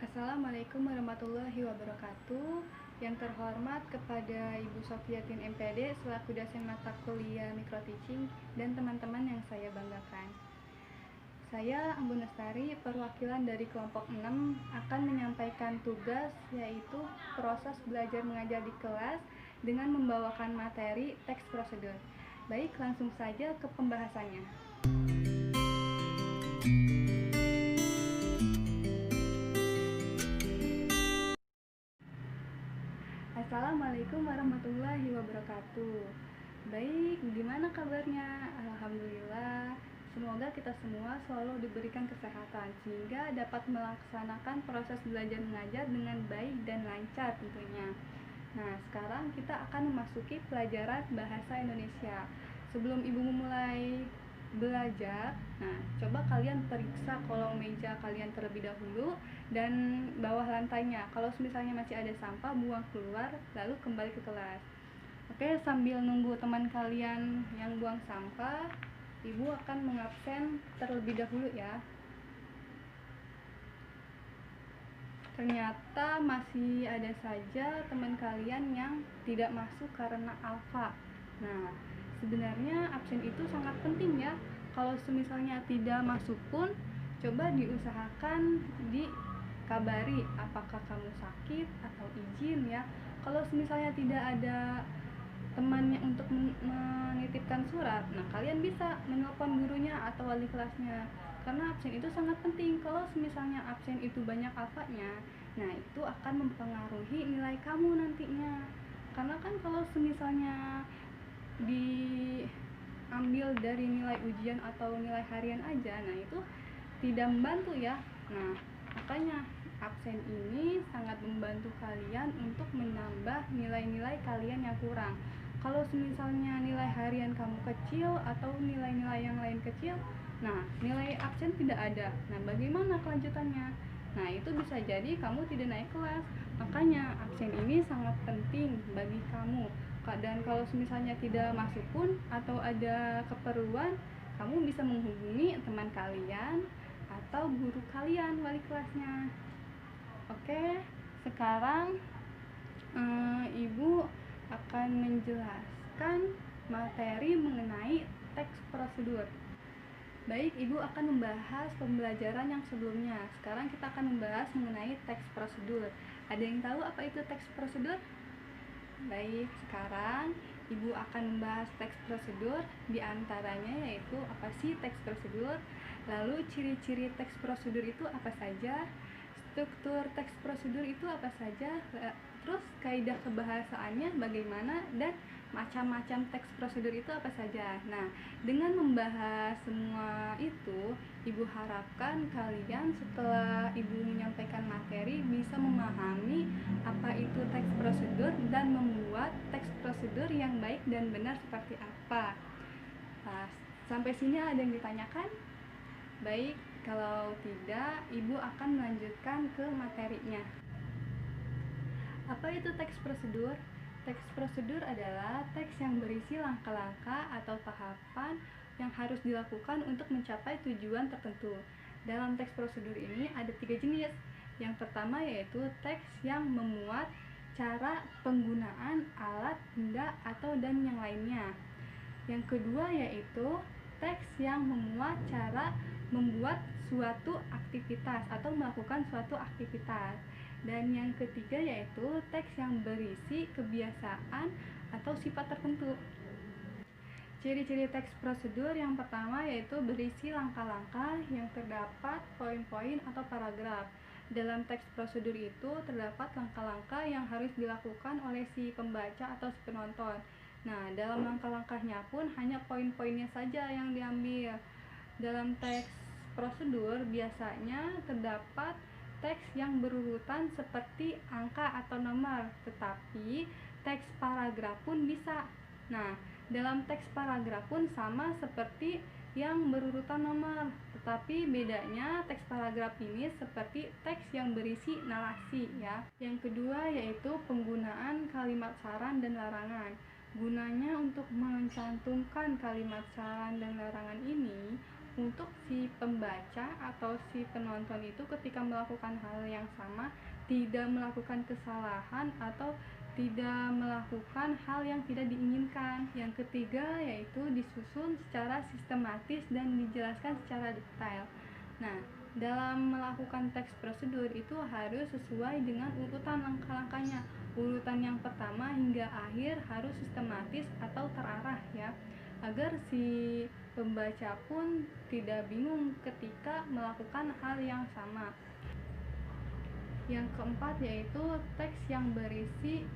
Assalamualaikum warahmatullahi wabarakatuh. Yang terhormat kepada Ibu Sofiatin MPD selaku dosen mata kuliah Micro Teaching dan teman-teman yang saya banggakan. Saya Ambun Lestari, perwakilan dari kelompok 6 akan menyampaikan tugas yaitu proses belajar mengajar di kelas dengan membawakan materi teks prosedur. Baik, langsung saja ke pembahasannya. Assalamualaikum warahmatullahi wabarakatuh. Baik, gimana kabarnya? Alhamdulillah. Semoga kita semua selalu diberikan kesehatan sehingga dapat melaksanakan proses belajar mengajar dengan baik dan lancar tentunya. Nah, sekarang kita akan memasuki pelajaran bahasa Indonesia. Sebelum Ibu memulai belajar, nah coba kalian periksa kolong meja kalian terlebih dahulu dan bawah lantainya. Kalau misalnya masih ada sampah, buang keluar lalu kembali ke kelas. Oke, sambil nunggu teman kalian yang buang sampah, Ibu akan mengabsen terlebih dahulu ya. Ternyata masih ada saja teman kalian yang tidak masuk karena alfa. Nah, sebenarnya absen itu sangat penting ya. Kalau misalnya tidak masuk pun, coba diusahakan dikabari apakah kamu sakit atau izin ya. Kalau misalnya tidak ada temannya untuk menitipkan surat, nah kalian bisa menelpon gurunya atau wali kelasnya, karena absen itu sangat penting. Kalau misalnya absen itu banyak alfanya, nah itu akan mempengaruhi nilai kamu nantinya. Karena kan kalau misalnya diambil dari nilai ujian atau nilai harian aja, nah itu tidak membantu ya. Nah, makanya absen ini sangat membantu kalian untuk menambah nilai-nilai kalian yang kurang. Kalau misalnya nilai harian kamu kecil atau nilai-nilai yang lain kecil, nah nilai absen tidak ada. Nah, bagaimana kelanjutannya? Nah, itu bisa jadi kamu tidak naik kelas. Makanya absen ini sangat penting bagi kamu. Dan kalau misalnya tidak masuk pun atau ada keperluan, kamu bisa menghubungi teman kalian atau guru kalian, wali kelasnya. Oke, sekarang Ibu akan menjelaskan materi mengenai teks prosedur. Baik, Ibu akan membahas pembelajaran yang sebelumnya. Sekarang kita akan membahas mengenai teks prosedur. Ada yang tahu apa itu teks prosedur? Baik, sekarang Ibu akan membahas teks prosedur. Di antaranya yaitu apa sih teks prosedur, lalu ciri-ciri teks prosedur itu apa saja, struktur teks prosedur itu apa saja, terus kaidah kebahasaannya bagaimana, dan macam-macam teks prosedur itu apa saja. Nah, dengan membahas semua itu, Ibu harapkan kalian setelah Ibu menyampaikan materi bisa memahami apa itu teks prosedur dan membuat teks prosedur yang baik dan benar seperti apa. Nah, sampai sini ada yang ditanyakan? Baik, kalau tidak, Ibu akan melanjutkan ke materinya. Apa itu teks prosedur? Teks prosedur adalah teks yang berisi langkah-langkah atau tahapan yang harus dilakukan untuk mencapai tujuan tertentu. Dalam teks prosedur ini ada 3 jenis. Yang pertama yaitu teks yang memuat cara penggunaan alat, benda, atau dan yang lainnya. Yang kedua yaitu teks yang memuat cara membuat suatu aktivitas atau melakukan suatu aktivitas. Dan yang ketiga yaitu teks yang berisi kebiasaan atau sifat tertentu. Ciri-ciri teks prosedur yang pertama yaitu berisi langkah-langkah yang terdapat poin-poin atau paragraf. Dalam teks prosedur itu terdapat langkah-langkah yang harus dilakukan oleh si pembaca atau si penonton. Nah, dalam langkah-langkahnya pun hanya poin-poinnya saja yang diambil. Dalam teks prosedur biasanya terdapat teks yang berurutan seperti angka atau nomor, tetapi teks paragraf pun bisa. Nah, dalam teks paragraf pun sama seperti yang berurutan nomor, tetapi bedanya teks paragraf ini seperti teks yang berisi narasi ya. Yang kedua yaitu penggunaan kalimat saran dan larangan. Gunanya untuk mencantumkan kalimat saran dan larangan ini untuk si pembaca atau si penonton itu ketika melakukan hal yang sama tidak melakukan kesalahan atau tidak melakukan hal yang tidak diinginkan. Yang ketiga yaitu disusun secara sistematis dan dijelaskan secara detail. Nah, dalam melakukan teks prosedur itu harus sesuai dengan urutan langkah-langkahnya. Urutan yang pertama hingga akhir harus sistematis atau terarah ya, agar si pembaca pun tidak bingung ketika melakukan hal yang sama. Yang keempat yaitu teks yang berisi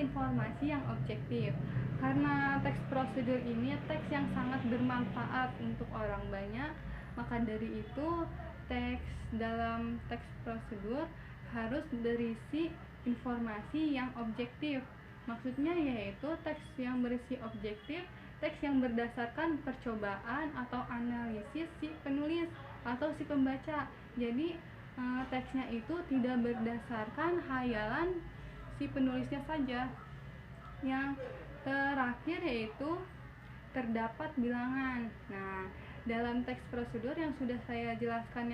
informasi yang objektif. Karena teks prosedur ini teks yang sangat bermanfaat untuk orang banyak, maka dari itu dalam teks prosedur harus berisi informasi yang objektif. Maksudnya yaitu teks yang berisi objektif, teks yang berdasarkan percobaan atau analisis si penulis atau si pembaca. Jadi teksnya itu tidak berdasarkan hayalan si penulisnya saja. Yang terakhir yaitu terdapat bilangan. Nah, dalam teks prosedur yang sudah saya jelaskan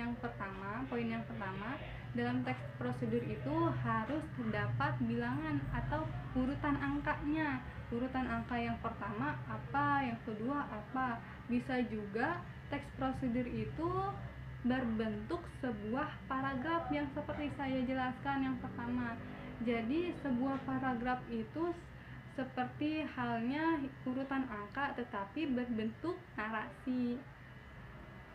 poin yang pertama, dalam teks prosedur itu harus terdapat bilangan atau urutan angkanya. Urutan angka yang pertama apa, yang kedua apa. Bisa juga teks prosedur itu berbentuk sebuah paragraf yang seperti saya jelaskan yang pertama. Jadi sebuah paragraf itu seperti halnya urutan angka tetapi berbentuk narasi,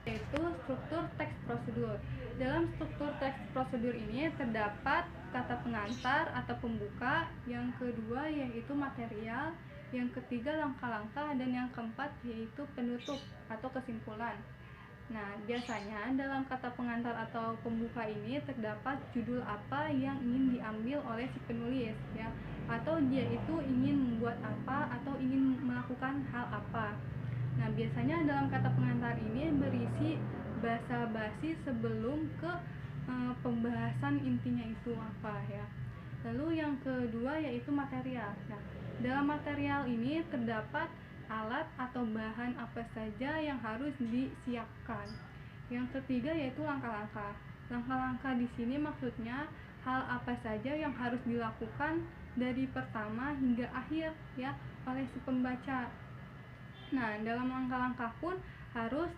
yaitu struktur teks prosedur. Dalam struktur teks prosedur ini terdapat kata pengantar atau pembuka, yang kedua yaitu material, yang ketiga langkah-langkah, dan yang keempat yaitu penutup atau kesimpulan. Nah, biasanya dalam kata pengantar atau pembuka ini terdapat judul apa yang ingin diambil oleh si penulis ya, atau dia itu ingin membuat apa atau ingin melakukan hal apa. Nah, biasanya dalam kata pengantar ini berisi basa-basi sebelum ke pembahasan intinya itu apa ya. Lalu yang kedua yaitu material. Nah, dalam material ini terdapat alat atau bahan apa saja yang harus disiapkan. Yang ketiga yaitu langkah-langkah. Langkah-langkah di sini maksudnya hal apa saja yang harus dilakukan dari pertama hingga akhir ya oleh si pembaca. Nah, dalam langkah-langkah pun harus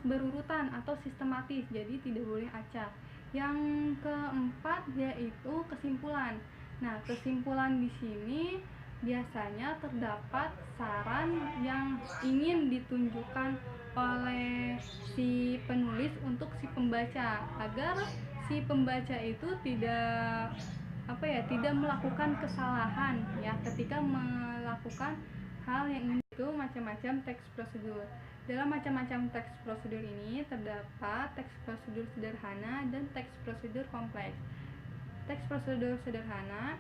berurutan atau sistematis, jadi tidak boleh acak. Yang keempat yaitu kesimpulan. Nah, kesimpulan di sini biasanya terdapat saran yang ingin ditunjukkan oleh si penulis untuk si pembaca agar si pembaca itu tidak melakukan kesalahan ya ketika melakukan hal yang ingin. Itu macam-macam teks prosedur. Dalam macam-macam teks prosedur ini terdapat teks prosedur sederhana dan teks prosedur kompleks. Teks prosedur sederhana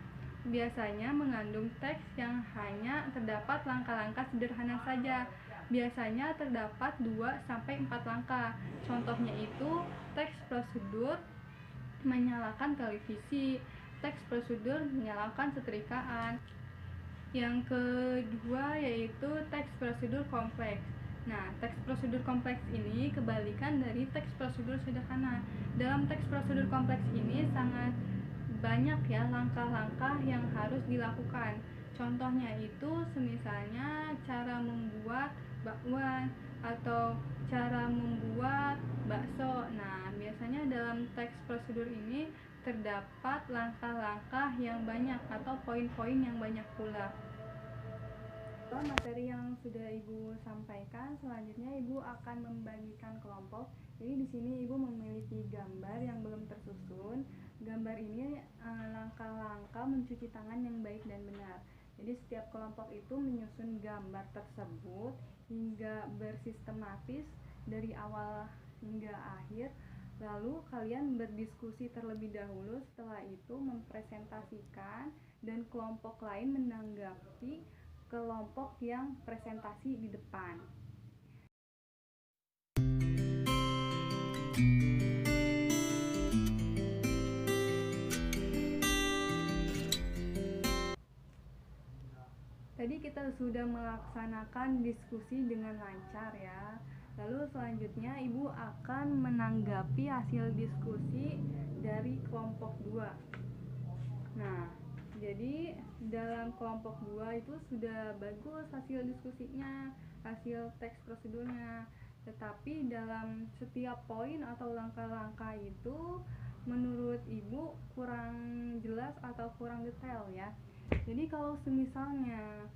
biasanya mengandung teks yang hanya terdapat langkah-langkah sederhana saja. Biasanya terdapat 2-4 langkah. Contohnya itu teks prosedur menyalakan televisi, teks prosedur menyalakan setrikaan. Yang kedua yaitu teks prosedur kompleks. Nah, teks prosedur kompleks ini kebalikan dari teks prosedur sederhana. Dalam teks prosedur kompleks ini sangat banyak ya langkah-langkah yang harus dilakukan. Contohnya itu semisalnya cara membuat bakwan atau cara membuat bakso. Nah, biasanya dalam teks prosedur ini terdapat langkah-langkah yang banyak atau poin-poin yang banyak pula. Materi yang sudah Ibu sampaikan, selanjutnya Ibu akan membagikan kelompok. Jadi di sini Ibu memiliki gambar yang belum tersusun. Gambar ini langkah-langkah mencuci tangan yang baik dan benar. Jadi setiap kelompok itu menyusun gambar tersebut hingga bersistematis dari awal hingga akhir. Lalu kalian berdiskusi terlebih dahulu, setelah itu mempresentasikan dan kelompok lain menanggapi kelompok yang presentasi di depan. tadi kita sudah melaksanakan diskusi dengan lancar ya. Lalu selanjutnya Ibu akan menanggapi hasil diskusi dari kelompok 2. Nah, jadi dalam kelompok 2 itu sudah bagus hasil diskusinya, hasil teks prosedurnya. Tetapi dalam setiap poin atau langkah-langkah itu menurut Ibu kurang jelas atau kurang detail ya. Jadi kalau semisalnya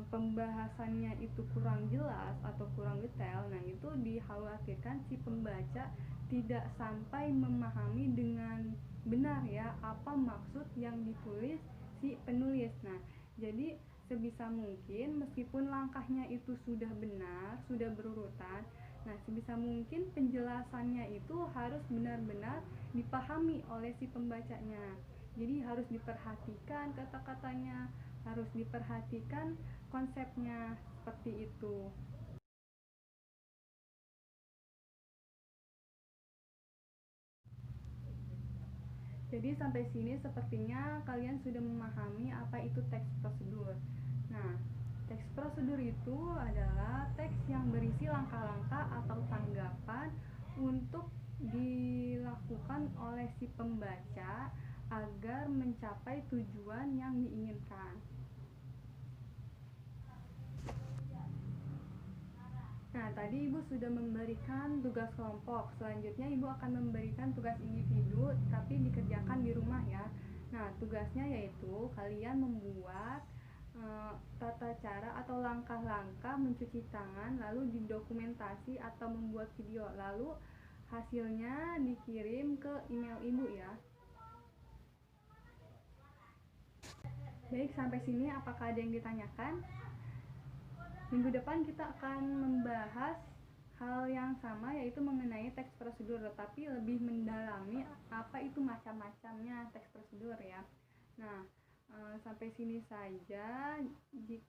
pembahasannya itu kurang jelas atau kurang detail, nah itu dikhawatirkan si pembaca tidak sampai memahami dengan benar ya apa maksud yang ditulis si penulis. Nah, jadi sebisa mungkin meskipun langkahnya itu sudah benar, sudah berurutan, nah sebisa mungkin penjelasannya itu harus benar-benar dipahami oleh si pembacanya. Jadi harus diperhatikan kata-katanya, harus diperhatikan konsepnya, seperti itu. Jadi sampai sini sepertinya kalian sudah memahami apa itu teks prosedur. Nah, teks prosedur itu adalah teks yang berisi langkah-langkah atau tanggapan untuk dilakukan oleh si pembaca agar mencapai tujuan yang diinginkan. Nah, tadi Ibu sudah memberikan tugas kelompok. Selanjutnya Ibu akan memberikan tugas individu, tapi dikerjakan di rumah ya. Nah, tugasnya yaitu kalian membuat tata cara atau langkah-langkah mencuci tangan, lalu didokumentasi atau membuat video, lalu hasilnya dikirim ke email Ibu ya. Baik, sampai sini apakah ada yang ditanyakan? Minggu depan kita akan membahas hal yang sama, yaitu mengenai teks prosedur, tetapi lebih mendalami apa itu macam-macamnya teks prosedur ya. Nah, sampai sini saja.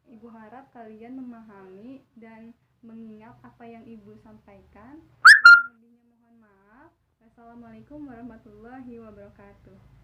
Ibu harap kalian memahami dan mengingat apa yang Ibu sampaikan. Lebihnya mohon maaf. Wassalamualaikum warahmatullahi wabarakatuh.